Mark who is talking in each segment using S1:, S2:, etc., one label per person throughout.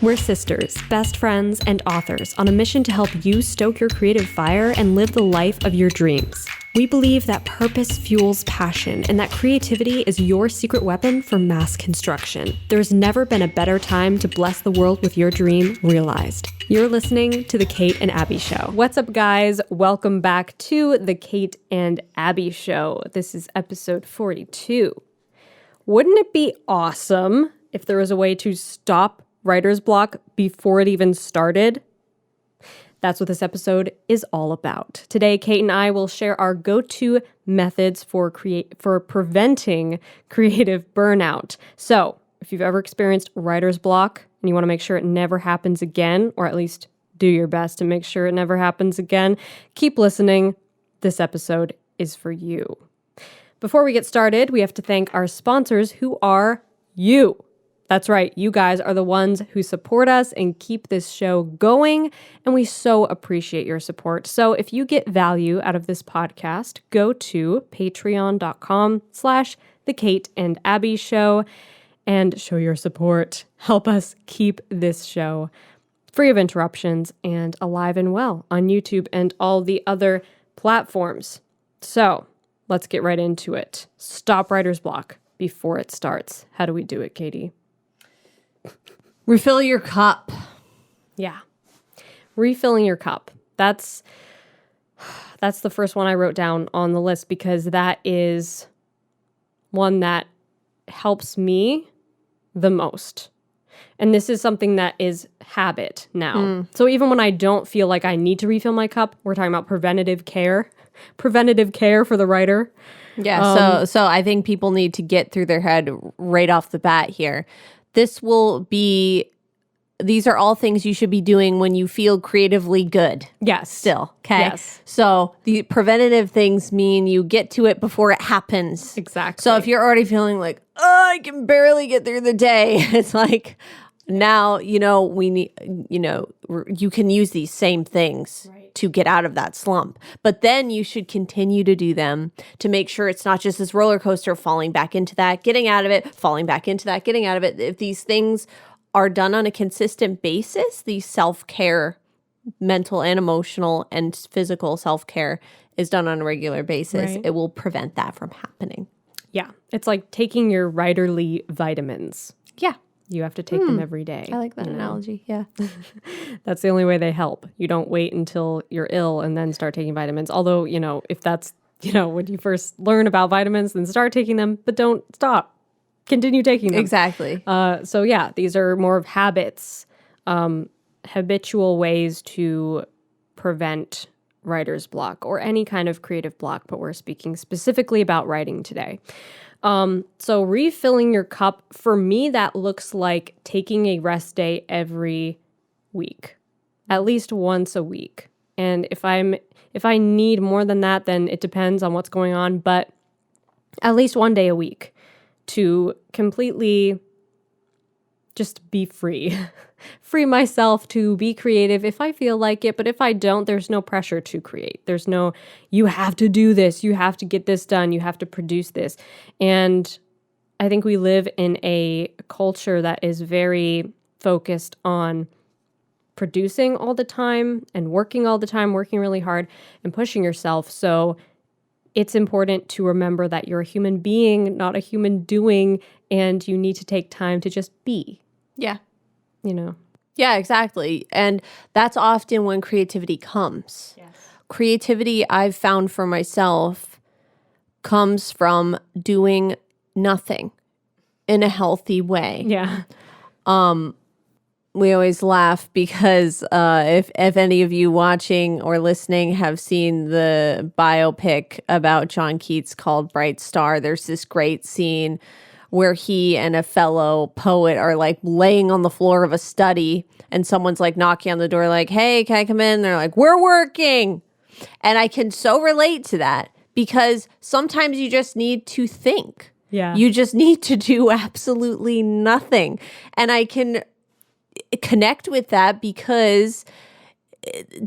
S1: We're sisters, best friends, and authors on a mission to help you stoke your creative fire and live the life of your dreams. We believe that purpose fuels passion and that creativity is your secret weapon for mass construction. There's never been a better time to bless the world with your dream realized. You're listening to The Kate and Abbie Show. What's up, guys? Welcome back to The Kate and Abbie Show. This is episode 42. Wouldn't it be awesome if there was a way to stop writer's block before it even started? That's what this episode is all about. Today, Kate and I will share our go-to methods for preventing creative burnout. So, if you've ever experienced writer's block and you want to make sure it never happens again, or at least do your best to make sure it never happens again, keep listening. This episode is for you. Before we get started, we have to thank our sponsors, who are you. That's right. You guys are the ones who support us and keep this show going, and we so appreciate your support. So if you get value out of this podcast, go to patreon.com/The Kate and Abbie Show and show your support. Help us keep this show free of interruptions and alive and well on YouTube and all the other platforms. So let's get right into it. Stop writer's block before it starts. How do we do it, Katie?
S2: Refill your cup.
S1: Yeah. Refilling your cup. That's the first one I wrote down on the list because that is one that helps me the most. And this is something that is habit now. So even when I don't feel like I need to refill my cup, we're talking about preventative care. Preventative care for the writer.
S2: Yeah, so I think people need to get through their head right off the bat here. These are all things you should be doing when you feel creatively good.
S1: Yes.
S2: Still, okay?
S1: Yes.
S2: So the preventative things mean you get to it before it happens.
S1: Exactly.
S2: So if you're already feeling like, oh, I can barely get through the day, it's like, now, we need, you can use these same things to get out of that slump. But then you should continue to do them to make sure it's not just this roller coaster, falling back into that, getting out of it, falling back into that, getting out of it. If these things are done on a consistent basis, the self-care, mental and emotional and physical self-care is done on a regular basis, it will prevent that from happening.
S1: Yeah. It's like taking your writerly vitamins.
S2: Yeah.
S1: You have to take them every day.
S2: I like that analogy. Yeah.
S1: That's the only way they help. You don't wait until you're ill and then start taking vitamins. Although, if that's, when you first learn about vitamins, then start taking them, but don't stop. Continue taking them.
S2: Exactly.
S1: So yeah, these are more of habits, habitual ways to prevent writer's block or any kind of creative block, but we're speaking specifically about writing today. So refilling your cup, for me, that looks like taking a rest day every week, at least once a week. And if I need more than that, then it depends on what's going on, but at least one day a week to completely just be free, free myself to be creative if I feel like it. But if I don't, there's no pressure to create. There's no, you have to do this. You have to get this done. You have to produce this. And I think we live in a culture that is very focused on producing all the time and working all the time, working really hard and pushing yourself. So it's important to remember that you're a human being, not a human doing, and you need to take time to just be.
S2: Yeah.
S1: Yeah,
S2: exactly. And that's often when creativity comes. Yes. Creativity, I've found for myself, comes from doing nothing in a healthy way.
S1: Yeah.
S2: We always laugh because if any of you watching or listening have seen the biopic about John Keats called Bright Star, there's this great scene where he and a fellow poet are like laying on the floor of a study and someone's like knocking on the door like, hey, can I come in? And they're like, we're working. And I can so relate to that because sometimes you just need to think.
S1: Yeah.
S2: You just need to do absolutely nothing. And I can connect with that because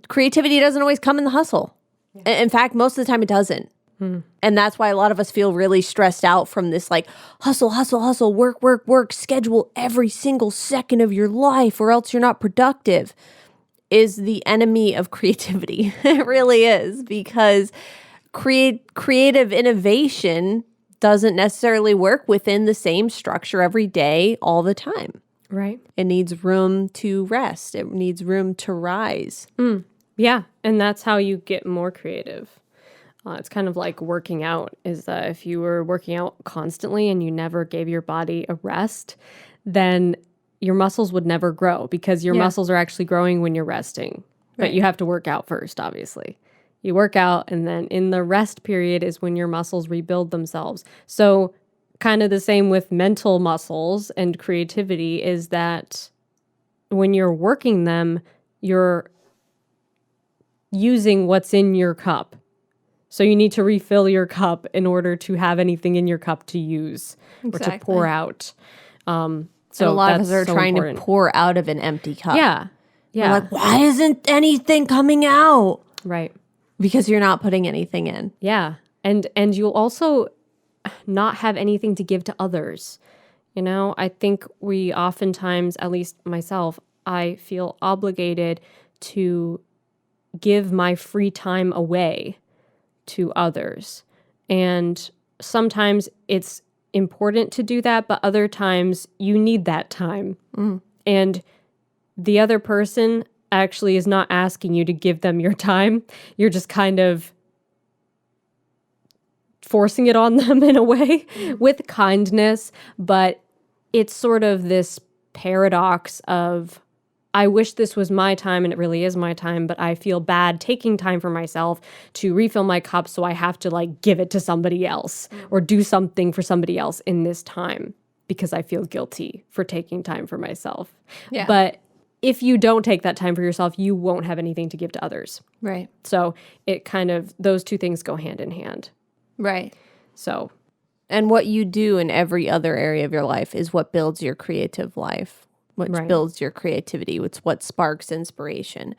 S2: creativity doesn't always come in the hustle. Yeah. In fact, most of the time it doesn't. And that's why a lot of us feel really stressed out from this like hustle, hustle, hustle, work, work, work, schedule every single second of your life or else you're not productive is the enemy of creativity. It really is, because creative innovation doesn't necessarily work within the same structure every day all the time.
S1: Right.
S2: It needs room to rest. It needs room to rise.
S1: Yeah. And that's how you get more creative. It's kind of like working out, is that if you were working out constantly and you never gave your body a rest, then your muscles would never grow, because your muscles are actually growing when you're resting. But you have to work out first, obviously. You work out, and then in the rest period is when your muscles rebuild themselves. So kind of the same with mental muscles and creativity, is that when you're working them, you're using what's in your cup. So you need to refill your cup in order to have anything in your cup to use or to pour out. So
S2: and a lot of us are trying to pour out of an empty cup.
S1: Yeah.
S2: We're like, why isn't anything coming out?
S1: Right.
S2: Because you're not putting anything in.
S1: Yeah. And you'll also not have anything to give to others. You know, I think we oftentimes, at least myself, I feel obligated to give my free time away to others. And sometimes it's important to do that, but other times you need that time. And the other person actually is not asking you to give them your time. You're just kind of forcing it on them in a way with kindness. But it's sort of this paradox of, I wish this was my time and it really is my time, but I feel bad taking time for myself to refill my cup, so I have to like give it to somebody else or do something for somebody else in this time because I feel guilty for taking time for myself.
S2: Yeah.
S1: But if you don't take that time for yourself, you won't have anything to give to others.
S2: Right.
S1: So it kind of, those two things go hand in hand.
S2: Right.
S1: So.
S2: And what you do in every other area of your life is what builds your creative life. Which builds your creativity. It's what sparks inspiration.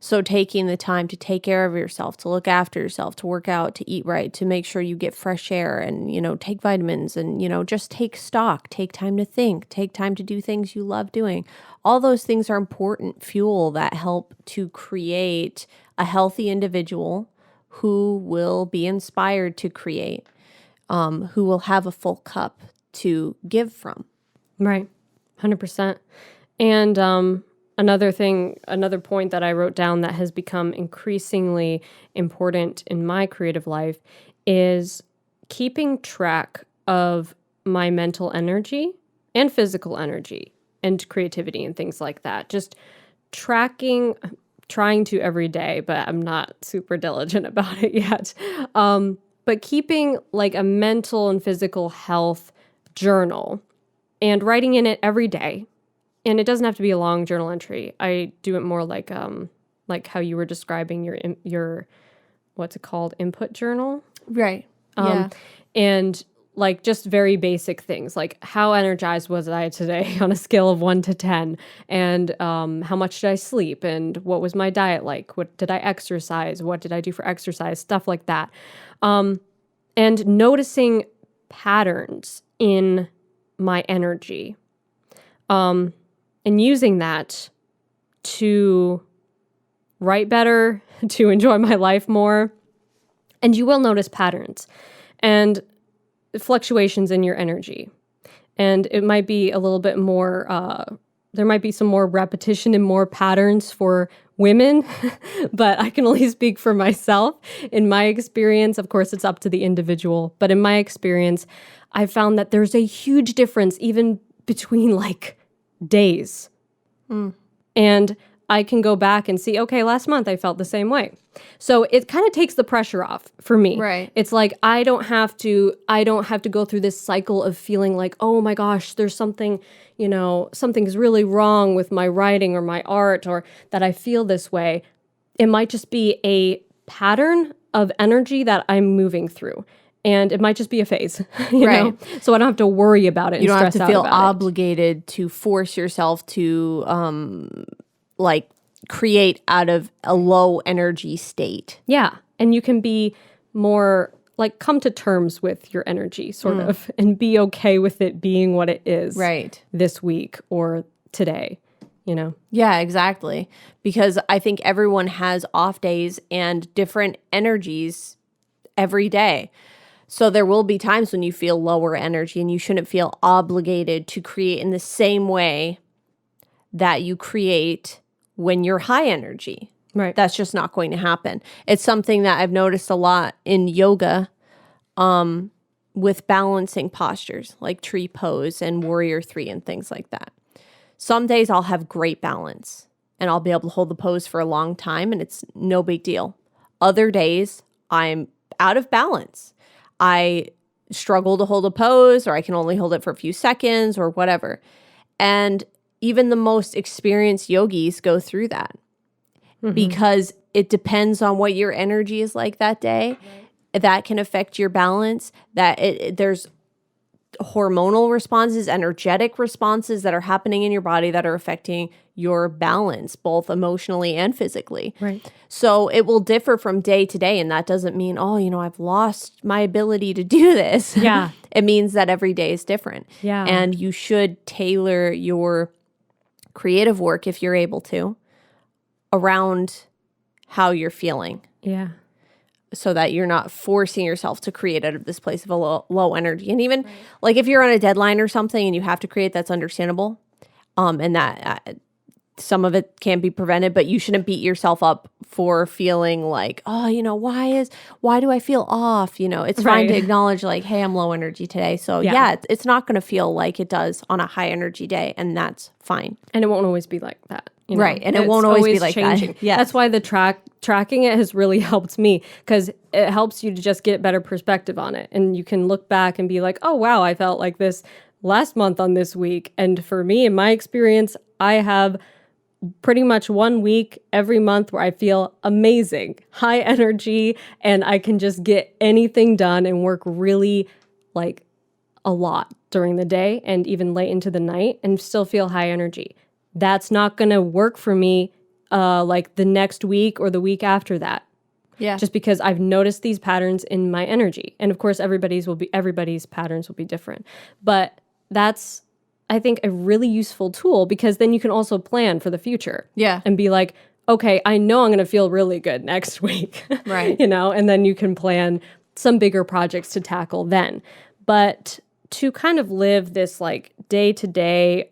S2: So taking the time to take care of yourself, to look after yourself, to work out, to eat right, to make sure you get fresh air and, you know, take vitamins and, you know, just take stock, take time to think, take time to do things you love doing. All those things are important fuel that help to create a healthy individual who will be inspired to create, who will have a full cup to give from.
S1: Right. 100%. And another point that I wrote down that has become increasingly important in my creative life is keeping track of my mental energy and physical energy and creativity and things like that. Just trying to every day, but I'm not super diligent about it yet. But keeping like a mental and physical health journal and writing in it every day. And it doesn't have to be a long journal entry. I do it more like how you were describing your what's it called? Input journal.
S2: Right. Yeah.
S1: And like just very basic things, like how energized was I today on a scale of 1 to 10? And how much did I sleep? And what was my diet like? What did I exercise? What did I do for exercise? Stuff like that. And noticing patterns in my energy, and using that to write better, to enjoy my life more. And you will notice patterns and fluctuations in your energy. And it might be a little bit more, there might be some more repetition and more patterns for women, but I can only speak for myself. In my experience, of course, it's up to the individual, but in my experience, I found that there's a huge difference even between like days. And I can go back and see, okay, last month I felt the same way. So it kind of takes the pressure off for me.
S2: Right.
S1: It's like I don't have to go through this cycle of feeling like, oh my gosh, there's something, you know, something's really wrong with my writing or my art, or that I feel this way. It might just be a pattern of energy that I'm moving through. And it might just be a phase, you know? So I don't have to worry about it.
S2: You
S1: and
S2: don't have
S1: stress
S2: to feel
S1: out about
S2: obligated to force yourself to like create out of a low energy state.
S1: Yeah. And you can be more like come to terms with your energy sort of and be okay with it being what it is this week or today, you know?
S2: Yeah, exactly. Because I think everyone has off days and different energies every day. So there will be times when you feel lower energy and you shouldn't feel obligated to create in the same way that you create when you're high energy.
S1: Right.
S2: That's just not going to happen. It's something that I've noticed a lot in yoga with balancing postures like tree pose and warrior three and things like that. Some days I'll have great balance and I'll be able to hold the pose for a long time and it's no big deal. Other days I'm out of balance. I struggle to hold a pose or I can only hold it for a few seconds or whatever. And even the most experienced yogis go through that because it depends on what your energy is like that day. Right. That can affect your balance. There's hormonal responses, energetic responses that are happening in your body that are affecting your balance, both emotionally and physically.
S1: Right.
S2: So it will differ from day to day. And that doesn't mean, I've lost my ability to do this.
S1: Yeah.
S2: It means that every day is different.
S1: Yeah.
S2: And you should tailor your creative work, if you're able to, around how you're feeling.
S1: Yeah.
S2: So that you're not forcing yourself to create out of this place of a low energy. And even like if you're on a deadline or something and you have to create, that's understandable. And that some of it can be prevented, but you shouldn't beat yourself up for feeling like, why do I feel off? It's fine to acknowledge like, hey, I'm low energy today. So it's not going to feel like it does on a high energy day. And that's fine.
S1: And it won't always be like that.
S2: Right. And it won't always be like
S1: changing.
S2: that. Yes.
S1: That's why the tracking it has really helped me because it helps you to just get better perspective on it. And you can look back and be like, oh, wow, I felt like this last month on this week. And for me, in my experience, I have pretty much 1 week every month where I feel amazing, high energy, and I can just get anything done and work really like a lot during the day and even late into the night and still feel high energy. That's not going to work for me like the next week or the week after that.
S2: Yeah.
S1: Just because I've noticed these patterns in my energy. And of course, everybody's patterns will be different. But that's, I think, a really useful tool because then you can also plan for the future.
S2: Yeah.
S1: And be like, okay, I know I'm going to feel really good next week.
S2: Right.
S1: And then you can plan some bigger projects to tackle then. But to kind of live this like day-to-day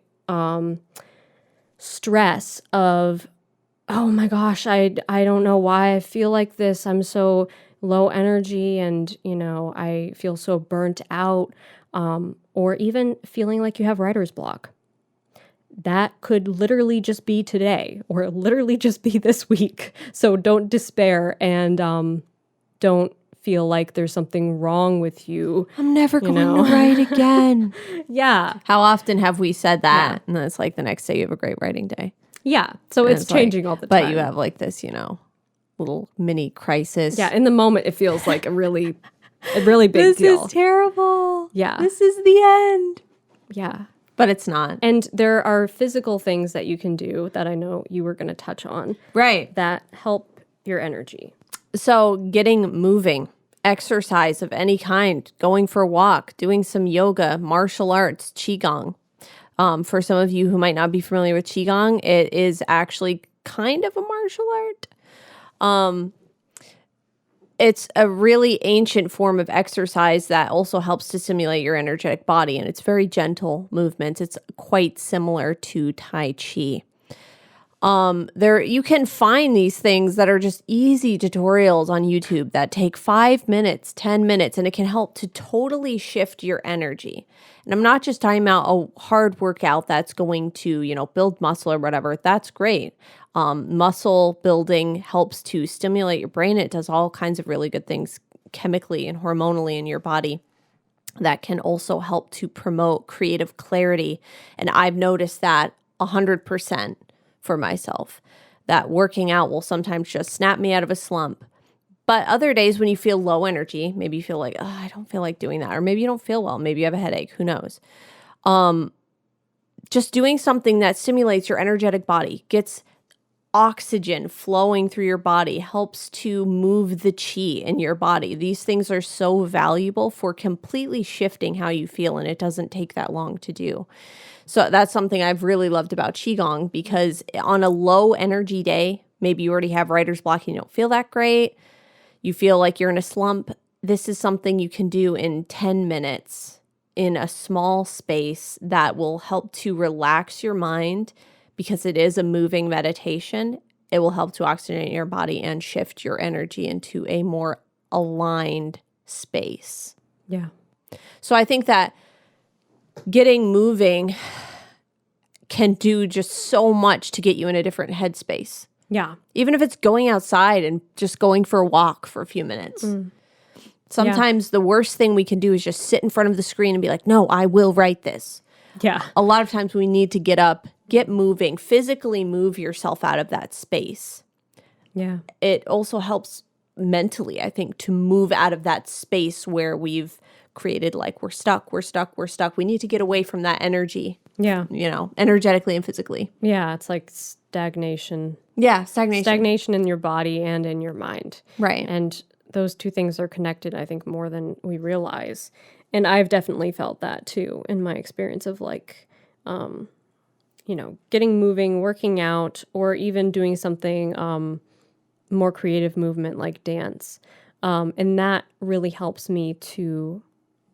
S1: stress of, oh my gosh, I don't know why I feel like this. I'm so low energy and, I feel so burnt out. Or even feeling like you have writer's block. That could literally just be today or literally just be this week. So don't despair and don't feel like there's something wrong with you.
S2: I'm never going to write again.
S1: Yeah.
S2: How often have we said that? Yeah. And then it's like the next day you have a great writing day.
S1: Yeah. So it's changing all the time.
S2: But you have like this, little mini crisis.
S1: Yeah. In the moment, it feels like a really big deal.
S2: This is terrible.
S1: Yeah.
S2: This is the end.
S1: Yeah.
S2: But it's not.
S1: And there are physical things that you can do that I know you were going to touch on.
S2: Right.
S1: That help your energy.
S2: So getting moving, exercise of any kind, going for a walk, doing some yoga, martial arts, qigong. For some of you who might not be familiar with qigong, it is actually kind of a martial art. It's a really ancient form of exercise that also helps to stimulate your energetic body, and it's very gentle movements. It's quite similar to Tai Chi. You can find these things that are just easy tutorials on YouTube that take 5 minutes, 10 minutes, and it can help to totally shift your energy. And I'm not just talking about a hard workout that's going to, build muscle or whatever. That's great. Muscle building helps to stimulate your brain. It does all kinds of really good things chemically and hormonally in your body that can also help to promote creative clarity. And I've noticed that 100% for myself, that working out will sometimes just snap me out of a slump. But other days when you feel low energy, maybe you feel like, I don't feel like doing that. Or maybe you don't feel well. Maybe you have a headache. Who knows? Just doing something that stimulates your energetic body, gets oxygen flowing through your body, helps to move the chi in your body. These things are so valuable for completely shifting how you feel, and it doesn't take that long to do. So that's something I've really loved about Qigong, because on a low energy day, maybe you already have writer's block and you don't feel that great, you feel like you're in a slump, this is something you can do in 10 minutes in a small space that will help to relax your mind. Because it is a moving meditation, it will help to oxygenate your body and shift your energy into a more aligned space.
S1: Yeah.
S2: So I think that getting moving can do just so much to get you in a different headspace.
S1: Yeah.
S2: Even if it's going outside and just going for a walk for a few minutes. Sometimes the worst thing we can do is just sit in front of the screen and be like, no, I will write this.
S1: Yeah.
S2: A lot of times we need to get up, get moving, physically move yourself out of that space.
S1: Yeah.
S2: It also helps mentally, I think, to move out of that space where we've created like we're stuck. We need to get away from that energy.
S1: Yeah.
S2: Energetically and physically.
S1: Yeah. It's like stagnation.
S2: Yeah, stagnation.
S1: Stagnation in your body and in your mind.
S2: Right.
S1: And those two things are connected, I think, more than we realize. And I've definitely felt that too in my experience of like, getting moving, working out, or even doing something more creative movement like dance. And that really helps me to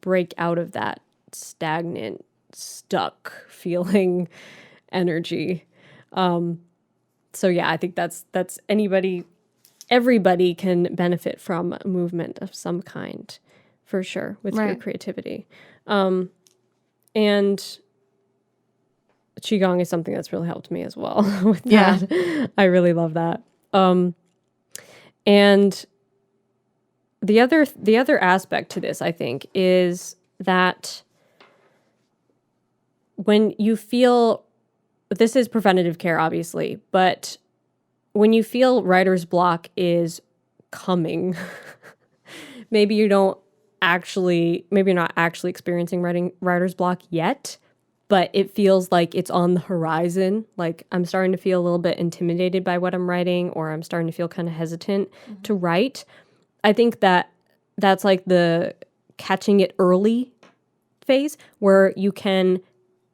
S1: break out of that stagnant, stuck feeling energy. So yeah, I think that's everybody can benefit from movement of some kind. For sure, with your creativity. And Qigong is something that's really helped me as well with that. Yeah. I really love that. And the other aspect to this, I think, is that when you feel, this is preventative care, obviously, but when you feel writer's block is coming, maybe you're not actually experiencing writer's block yet, but it feels like it's on the horizon. Like I'm starting to feel a little bit intimidated by what I'm writing, or I'm starting to feel kind of hesitant to write. I think that's like the catching it early phase where you can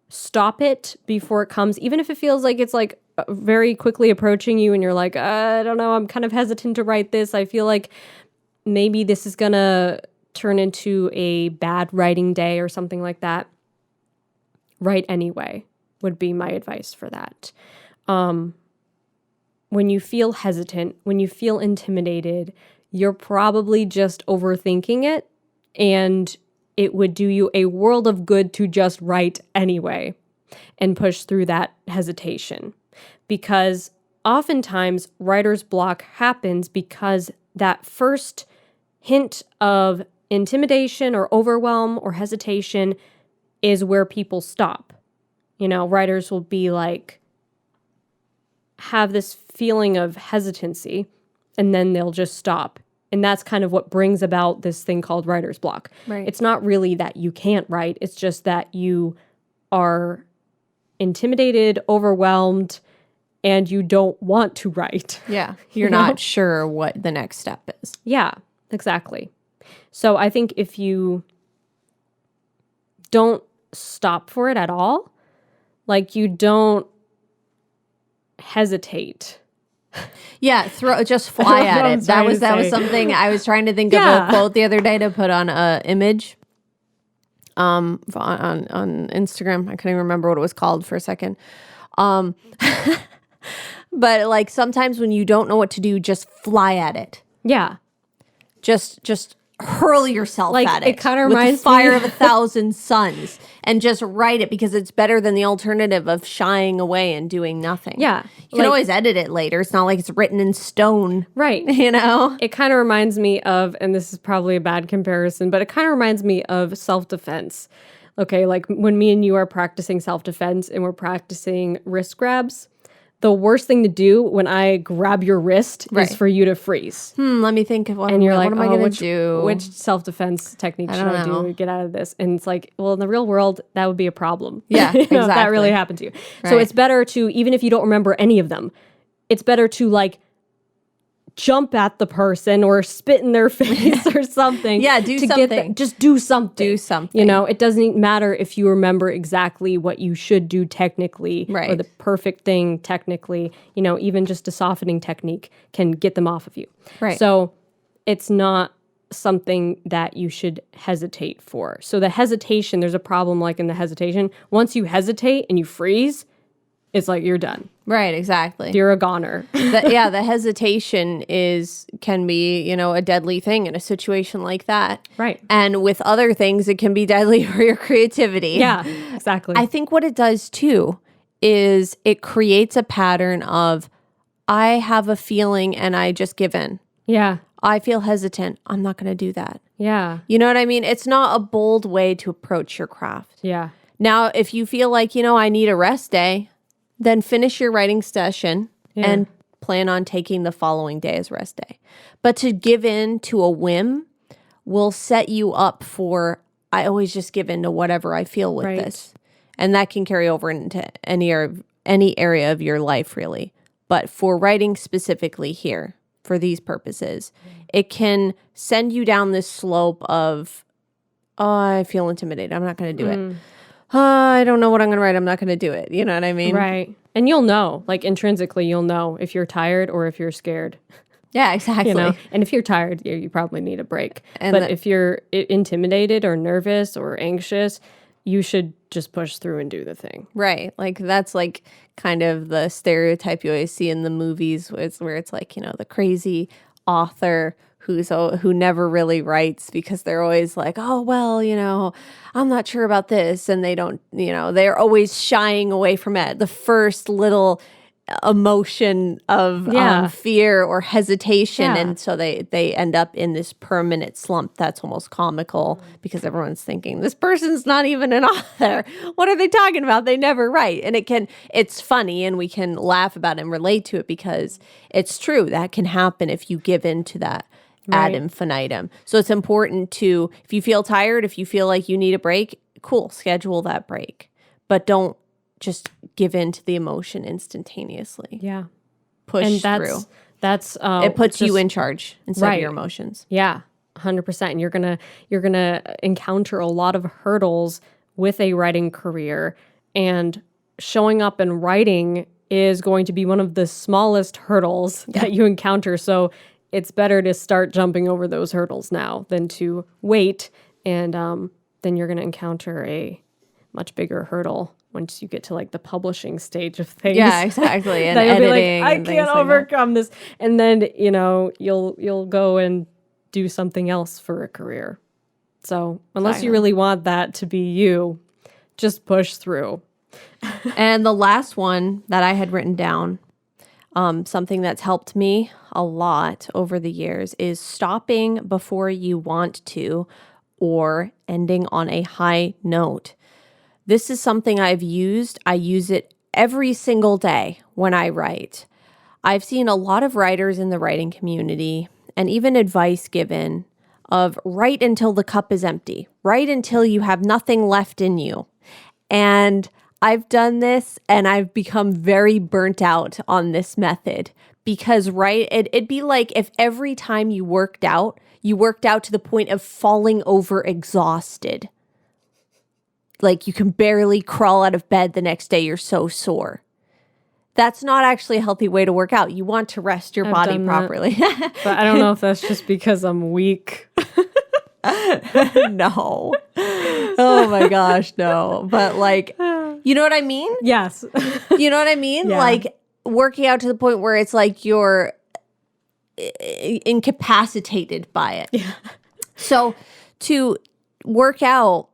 S1: stop it before it comes, even if it feels like it's like very quickly approaching you and you're like, I don't know, I'm kind of hesitant to write this. I feel like maybe this is gonna turn into a bad writing day or something like that. Write anyway would be my advice for that. When you feel hesitant, when you feel intimidated, you're probably just overthinking it, and it would do you a world of good to just write anyway and push through that hesitation. Because oftentimes writer's block happens because that first hint of intimidation or overwhelm or hesitation is where people stop. Writers will be like, have this feeling of hesitancy, and then they'll just stop. And that's kind of what brings about this thing called writer's block.
S2: Right.
S1: It's not really that you can't write. It's just that you are intimidated, overwhelmed, and you don't want to write.
S2: Yeah. You're not sure what the next step is.
S1: Yeah, exactly. So I think if you don't stop for it at all, like you don't hesitate.
S2: Yeah, just fly at it. That was something I was trying to think of a quote the other day to put on a image on Instagram. I couldn't even remember what it was called for a second. But like sometimes when you don't know what to do, just fly at it.
S1: Yeah.
S2: Just hurl yourself at it.
S1: It kind of reminds
S2: with the fire of 1,000 suns, and just write it, because it's better than the alternative of shying away and doing nothing.
S1: Yeah.
S2: You can always edit it later. It's not like it's written in stone.
S1: Right. It kind of reminds me of, and this is probably a bad comparison, but it kind of reminds me of self-defense. Okay, like when me and you are practicing self-defense and we're practicing wrist grabs, the worst thing to do when I grab your wrist is for you to freeze.
S2: Let me think of what.
S1: And you're like,
S2: what am I going to do?
S1: Which self-defense technique should I do to get out of this? And it's like, well, in the real world, that would be a problem.
S2: Yeah, exactly.
S1: If that really happened to you. Right. So it's better to, even if you don't remember any of them, it's better to like jump at the person or spit in their face or something.
S2: Yeah, do something.
S1: Just do something.
S2: Do something.
S1: You know, it doesn't matter if you remember exactly what you should do technically or the perfect thing technically. You know, even just a softening technique can get them off of you.
S2: Right.
S1: So it's not something that you should hesitate for. So the hesitation, there's a problem like in the hesitation. Once you hesitate and you freeze, it's like you're done.
S2: Right, exactly.
S1: You're a goner.
S2: The hesitation can be, you know, a deadly thing in a situation like that.
S1: Right.
S2: And with other things, it can be deadly for your creativity.
S1: Yeah, exactly.
S2: I think what it does too is it creates a pattern of, I have a feeling and I just give in.
S1: Yeah.
S2: I feel hesitant. I'm not going to do that.
S1: Yeah.
S2: You know what I mean? It's not a bold way to approach your craft.
S1: Yeah.
S2: Now, if you feel like, you know, I need a rest day, then finish your writing session and plan on taking the following day as rest day. But to give in to a whim will set you up for, I always just give in to whatever I feel with this. And that can carry over into any area of your life, really. But for writing specifically here, for these purposes, it can send you down this slope of, oh, I feel intimidated. I'm not going to do it. I don't know what I'm going to write. I'm not going to do it. You know what I mean?
S1: Right. And you'll know, like intrinsically, you'll know if you're tired or if you're scared.
S2: Yeah, exactly.
S1: You know? And if you're tired, you probably need a break. But if you're intimidated or nervous or anxious, you should just push through and do the thing.
S2: Right. Like that's like kind of the stereotype you always see in the movies where it's like, you know, the crazy author who never really writes because they're always like, oh, well, you know, I'm not sure about this. And they don't, you know, they're always shying away from it. The first little emotion of fear or hesitation. And so they end up in this permanent slump that's almost comical because everyone's thinking, this person's not even an author. What are they talking about? They never write. And it's funny and we can laugh about it and relate to it because it's true. That can happen if you give in to that. Ad infinitum. So it's important to, if you feel tired, if you feel like you need a break, cool, schedule that break. But don't just give in to the emotion instantaneously.
S1: Yeah.
S2: Push through.
S1: That's
S2: it puts you in charge instead of your emotions.
S1: Yeah, 100%. And you're gonna encounter a lot of hurdles with a writing career, and showing up and writing is going to be one of the smallest hurdles that you encounter. So it's better to start jumping over those hurdles now than to wait, and then you're going to encounter a much bigger hurdle once you get to like the publishing stage of things.
S2: Yeah, exactly. And
S1: you'll
S2: editing.
S1: Be like, I can't overcome this. And then, you know, you'll go and do something else for a career. So unless you really want that to be you, just push through.
S2: And the last one that I had written down, something that's helped me a lot over the years, is stopping before you want to or ending on a high note. This is something I've used. I use it every single day when I write. I've seen a lot of writers in the writing community and even advice given of write until the cup is empty, write until you have nothing left in you. And I've done this and I've become very burnt out on this method because it'd be like if every time you worked out to the point of falling over exhausted. Like you can barely crawl out of bed the next day, you're so sore. That's not actually a healthy way to work out. You want to rest your body properly.
S1: But I don't know if that's just because I'm weak.
S2: No. Oh my gosh, no. But like, you know what I mean?
S1: Yes.
S2: You know what I mean?
S1: Yeah.
S2: Like working out to the point where it's like you're incapacitated by it.
S1: Yeah.
S2: So to work out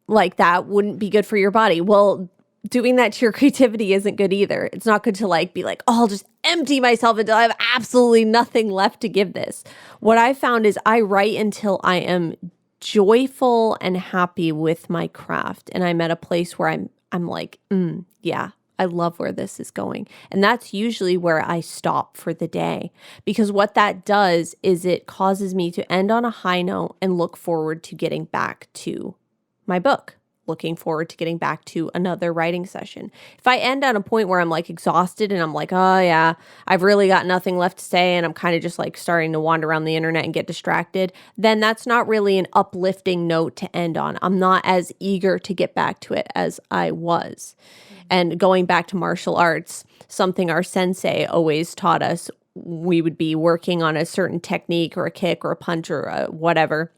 S2: like that wouldn't be good for your body. Well, doing that to your creativity isn't good either. It's not good to like be like, oh, I'll just empty myself until I have absolutely nothing left to give this. What I found is I write until I am joyful and happy with my craft. And I'm at a place where I'm like, yeah, I love where this is going. And that's usually where I stop for the day. Because what that does is it causes me to end on a high note and look forward to getting back to my book looking forward to getting back to another writing session. If I end on a point where I'm like exhausted and I'm like, oh yeah, I've really got nothing left to say and I'm kind of just like starting to wander around the internet and get distracted, then that's not really an uplifting note to end on. I'm not as eager to get back to it as I was. And going back to martial arts, something our sensei always taught us, we would be working on a certain technique or a kick or a punch or whatever.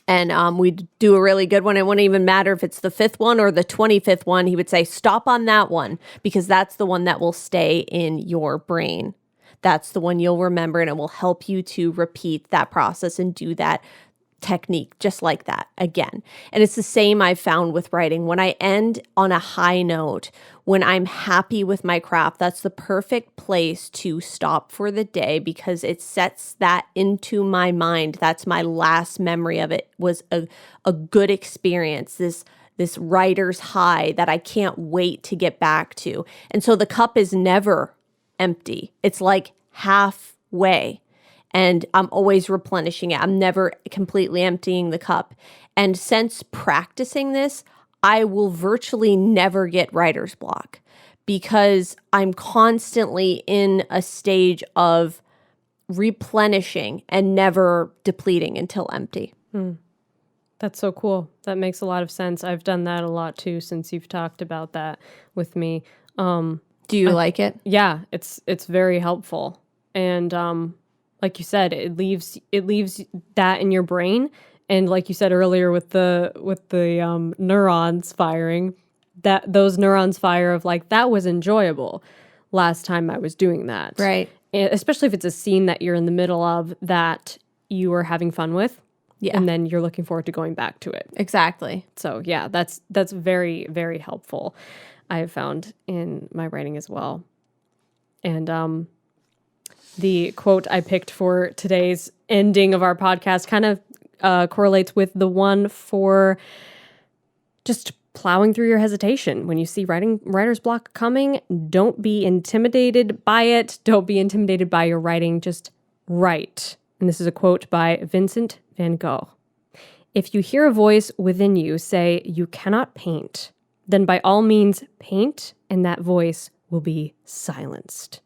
S2: And we'd do a really good one. It wouldn't even matter if it's the 5th one or the 25th one. He would say, stop on that one, because that's the one that will stay in your brain. That's the one you'll remember, and it will help you to repeat that process and do that technique just like that again. And it's the same I've found with writing. When I end on a high note, when I'm happy with my craft, that's the perfect place to stop for the day, because it sets that into my mind. That's my last memory of it, was a good experience, this writer's high that I can't wait to get back to. And so the cup is never empty. It's like halfway. And I'm always replenishing it. I'm never completely emptying the cup. And since practicing this, I will virtually never get writer's block, because I'm constantly in a stage of replenishing and never depleting until empty.
S1: That's so cool. That makes a lot of sense. I've done that a lot too, since you've talked about that with me.
S2: Do you like it?
S1: Yeah, it's very helpful. And like you said, it leaves that in your brain, and like you said earlier with the neurons firing, that those neurons fire of like, that was enjoyable last time I was doing that,
S2: right?
S1: And especially if it's a scene that you're in the middle of that you are having fun with, and then you're looking forward to going back to it.
S2: Exactly.
S1: So yeah, that's very, very helpful. I have found in my writing as well, and the quote I picked for today's ending of our podcast kind of correlates with the one for just plowing through your hesitation. When you see writer's block coming, don't be intimidated by it. Don't be intimidated by your writing. Just write. And this is a quote by Vincent van Gogh. If you hear a voice within you say you cannot paint, then by all means paint, and that voice will be silenced.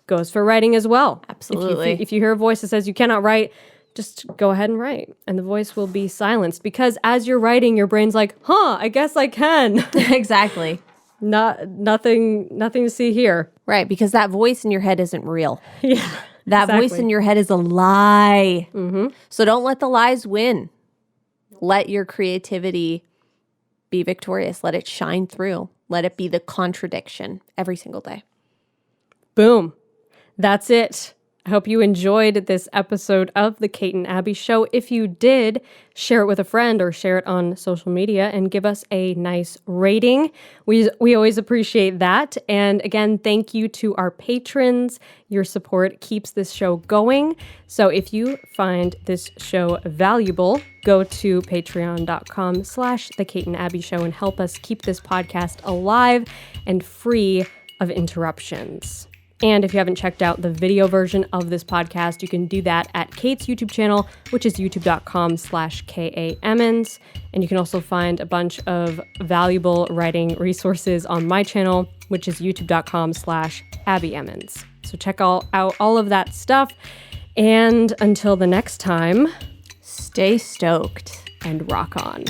S1: Goes for writing as well.
S2: Absolutely.
S1: If you hear a voice that says you cannot write, just go ahead and write, and the voice will be silenced, because as you're writing, your brain's like, I guess I can.
S2: Exactly.
S1: Nothing to see here.
S2: Right, because that voice in your head isn't real.
S1: Yeah.
S2: That voice in your head is a lie.
S1: Mm-hmm.
S2: So don't let the lies win. Let your creativity be victorious. Let it shine through. Let it be the contradiction every single day.
S1: Boom. That's it. I hope you enjoyed this episode of the Kate and Abbie Show. If you did, share it with a friend or share it on social media and give us a nice rating. We always appreciate that. And again, thank you to our patrons. Your support keeps this show going. So if you find this show valuable, go to patreon.com/The Kate and Abbie Show and help us keep this podcast alive and free of interruptions. And if you haven't checked out the video version of this podcast, you can do that at Kate's YouTube channel, which is youtube.com/KAEmmons. And you can also find a bunch of valuable writing resources on my channel, which is youtube.com/AbbieEmmons. So check out all of that stuff. And until the next time,
S2: stay stoked
S1: and rock on.